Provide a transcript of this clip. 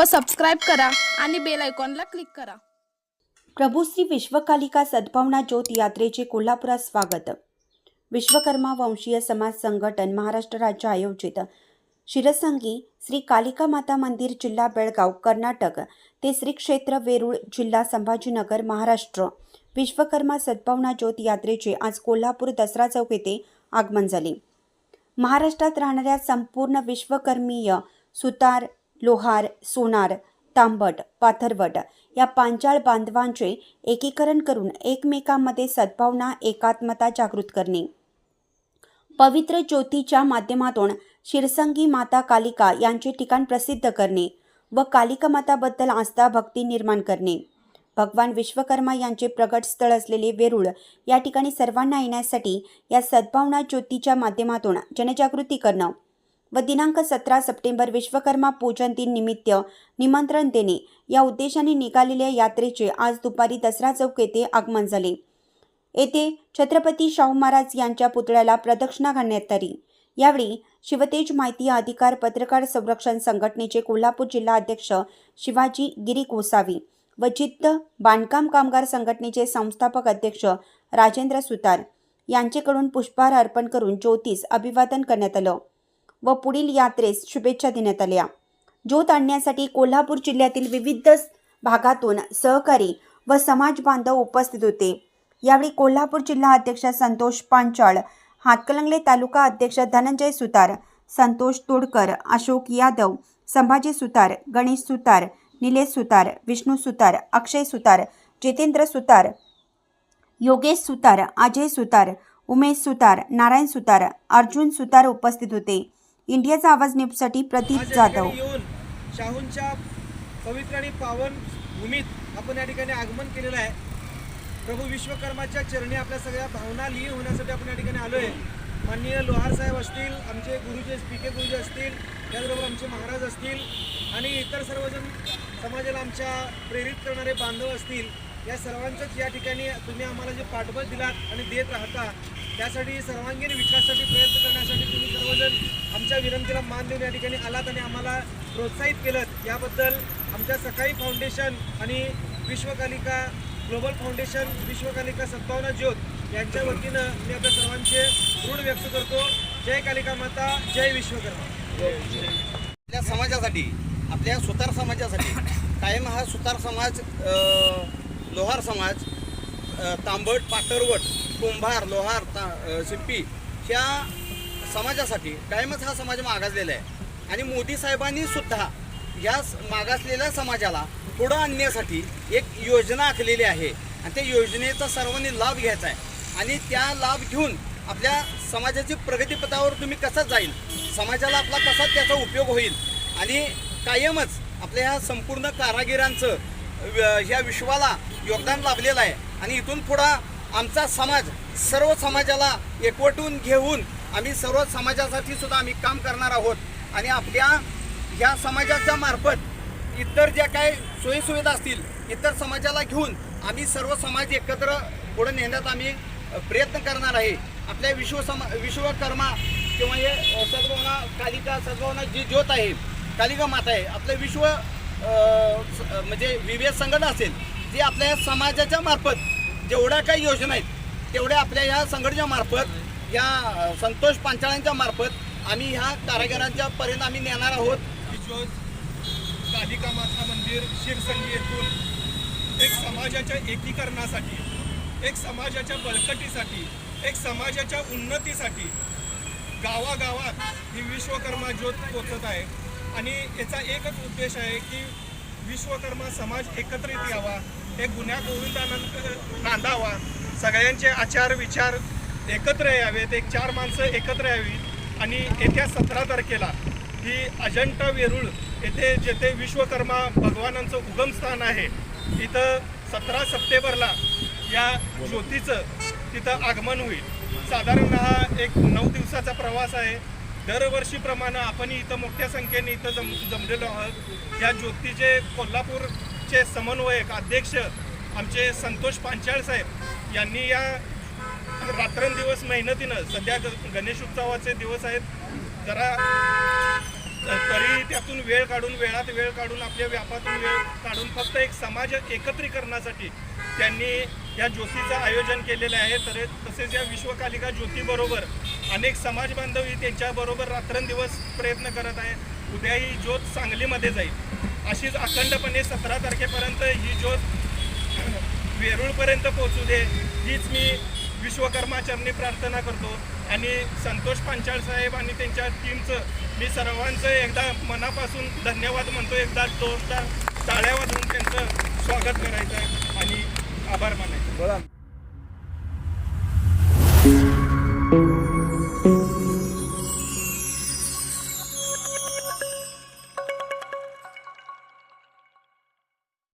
व सबस्क्राईब करा आणि बेल आयकॉनला क्लिक करा। प्रभू श्री विश्वकालिका सद्भावना ज्योत यात्रेचे कोल्हापुरात स्वागत। विश्वकर्मा वंशीय समाज संघटन महाराष्ट्र राज्य आयोजित शिरसंगी श्री कालिका माता मंदिर जिल्हा बेळगाव कर्नाटक ते श्री क्षेत्र वेरूळ जिल्हा संभाजीनगर महाराष्ट्र विश्वकर्मा सद्भावना ज्योत यात्रेचे आज कोल्हापूर दसरा चौक येथे आगमन झाले। महाराष्ट्रात राहणाऱ्या संपूर्ण विश्वकर्मीय सुतार, लोहार, सोनार, तांबट, पाथरवट या पांचाळ बांधवांचे एकीकरण करून एकमेकांमध्ये सद्भावना एकात्मता जागृत करणे, पवित्र ज्योतीच्या माध्यमातून शिरसंगी माता कालिका यांचे ठिकाण प्रसिद्ध करणे व कालिका माताबद्दल आस्था भक्ती निर्माण करणे, भगवान विश्वकर्मा यांचे प्रगट स्थळ असलेले वेरूळ या ठिकाणी सर्वांना येण्यासाठी या सद्भावना ज्योतीच्या माध्यमातून जनजागृती करणं व दिनांक 17 सप्टेंबर विश्वकर्मा पूजन दिन निमित्त निमंत्रण देणे या उद्देशाने निघालेल्या यात्रेचे आज दुपारी दसरा चौक येथे आगमन झाले। येथे छत्रपती शाहू महाराज यांच्या पुतळ्याला प्रदक्षिणा घालण्यात आली। यावेळी शिवतेज माहिती अधिकार पत्रकार संरक्षण संघटनेचे कोल्हापूर जिल्हा अध्यक्ष शिवाजी गिरी गोसावी व जिद्द बांधकाम कामगार संघटनेचे संस्थापक अध्यक्ष राजेंद्र सुतार यांच्याकडून पुष्पहार अर्पण करून ज्योतीस अभिवादन करण्यात आलं व पुढील यात्रेस शुभेच्छा देण्यात आल्या। ज्योत आणण्यासाठी कोल्हापूर जिल्ह्यातील विविध भागातून सहकारी व समाज बांधव उपस्थित होते। यावेळी कोल्हापूर जिल्हा अध्यक्ष संतोष पांचाळ, हातकणंगले तालुका अध्यक्ष धनंजय सुतार, संतोष तोडकर, अशोक यादव, संभाजी सुतार, गणेश सुतार, निलेश सुतार, विष्णू सुतार, अक्षय सुतार, जितेंद्र सुतार, योगेश सुतार, अजय सुतार, उमेश सुतार, नारायण सुतार, अर्जुन सुतार उपस्थित होते। इंडियाचा आवाज न्यूजसाठी प्रदीप जाधव। शाहूंच्या पवित्र आणि पावन भूमीत आपण या ठिकाणी आगमन केलेलं आहे। प्रभू विश्वकर्माच्या चरणी आपल्या सगळ्या भावना लीन होण्यासाठी आपण या ठिकाणी आलोय। माननीय लोहार साहेब असतील, आमचे गुरुजी पीके गुरुजी असतील, त्याचबरोबर आमचे महाराज असतील आणि इतर सर्वजण समाजाला आमच्या प्रेरित करणारे बांधव असतील, या सर्वांचंच या ठिकाणी तुम्ही आम्हाला जे पाठबळ दिलात आणि देत राहता त्यासाठी सर्वांगीण विकासासाठी प्रयत्न करण्यासाठी तुम्ही सर्वजण आमच्या विनंतीला मान देऊन या ठिकाणी आलात आणि आम्हाला प्रोत्साहित केलं, याबद्दल आमच्या सकाळी फाउंडेशन आणि विश्वकालिका ग्लोबल फाउंडेशन विश्वकालिका सद्भावना ज्योत यांच्या वतीनं मी आपल्या सर्वांचे ऋण व्यक्त करतो। जय कालिका माता, जय विश्वकर्मा। आपल्या समाजासाठी, आपल्या सुतार समाजासाठी कायम हा सुतार समाज, लोहार समाज, तांबट, पाटरवट, कुंभार, लोहार, शिंपी ह्या समाजासाठी कायमच हा समाज मागासलेला आहे आणि मोदी साहेबांनी सुद्धा या मागासलेल्या समाजाला पुढं आणण्यासाठी एक योजना आखलेली आहे आणि त्या योजनेचा सर्वांनी लाभ घ्यायचा आहे आणि त्या लाभ घेऊन आपल्या समाजाची प्रगतीपथावर तुम्ही कसं जाईल, समाजाला आपला कसा त्याचा उपयोग होईल आणि कायमच आपल्या ह्या संपूर्ण कारागिरांचं ह्या विश्वाला योगदान लाभलेलं आहे आणि इथून पुढं आमचा समाज सर्व समाजाला एकवटून घेऊन आम्ही सर्व समाजासाठी सुद्धा आम्ही काम करणार आहोत आणि आपल्या ह्या समाजाच्या मार्फत इतर ज्या काही सोयीसुविधा असतील इतर समाजाला घेऊन आम्ही सर्व समाज एकत्र पुढे नेण्यात आम्ही प्रयत्न करणार आहे। आपल्या विश्वकर्मा किंवा हे सद्भावना कालिका सद्भावना जी ज्योत आहे, कालिका माता आहे, आपलं विश्व म्हणजे विविध संघटना असेल जी आपल्या समाजाच्या मार्फत जेवढ्या काही योजना आहेत तेवढ्या आपल्या ह्या संघटनेमार्फत या संतोष पांचाळांच्या मार्फत आम्ही ह्या कारागिरांच्या पर्यंत आम्ही नेणार आहोत। कालिका माता मंदिर शिरसंगी येथून एक समाजाच्या एकीकरणासाठी, एक समाजाच्या बळकटीसाठी, एक समाजाच्या उन्नतीसाठी गावागावात ही विश्वकर्मा ज्योत पोचत आहे आणि याचा एकच उद्देश आहे की विश्वकर्मा समाज एकत्रित यावा, एक गुन्ह्या गोविंदानंद नांदावा, सगळ्यांचे आचार विचार एकत्र यावेत, एक 4 माणसं एकत्र यावी आणि येत्या 17 तारखेला ही अजंठा वेरूळ येथे जेथे विश्वकर्मा भगवानांचं उगमस्थान आहे तिथं 17 सप्टेंबरला या ज्योतीचं तिथं आगमन होईल। साधारण हा एक 9 दिवसाचा प्रवास आहे। दरवर्षीप्रमाणे आपण इथं मोठ्या संख्येने इथं जमलेलो आहोत। या ज्योतीचे कोल्हापूरचे समन्वयक अध्यक्ष आमचे संतोष पांचाळ साहेब यांनी या रात्रंदिवस मेहनतीनं, सध्या गणेश उत्सवाचे दिवस आहेत, जरा तरी त्यातून वेळ काढून आपल्या व्यापातून वेळ काढून फक्त एक समाज एकत्रीकरणासाठी त्यांनी या ज्योतीचं आयोजन केलेलं आहे. तसेच या विश्वकालिका ज्योतीबरोबर अनेक समाज बांधवही त्यांच्याबरोबर रात्रंदिवस प्रयत्न करत आहे. उद्या ही ज्योत सांगलीमध्ये जाईल. अशीच अखंडपणे 17 तारखेपर्यंत ही ज्योत वेरूळपर्यंत पोहोचू दे, हीच मी विश्वकर्माचरणी प्रार्थना करतो. आणि संतोष पांचाळ साहेब आणि त्यांच्या टीमचं मी सर्वांचं एकदा मनापासून धन्यवाद म्हणतो. एकदा जोरदार टाळ्या वाजवून त्यांचं स्वागत करायचं आहे आणि आभार मानायचं. बोला.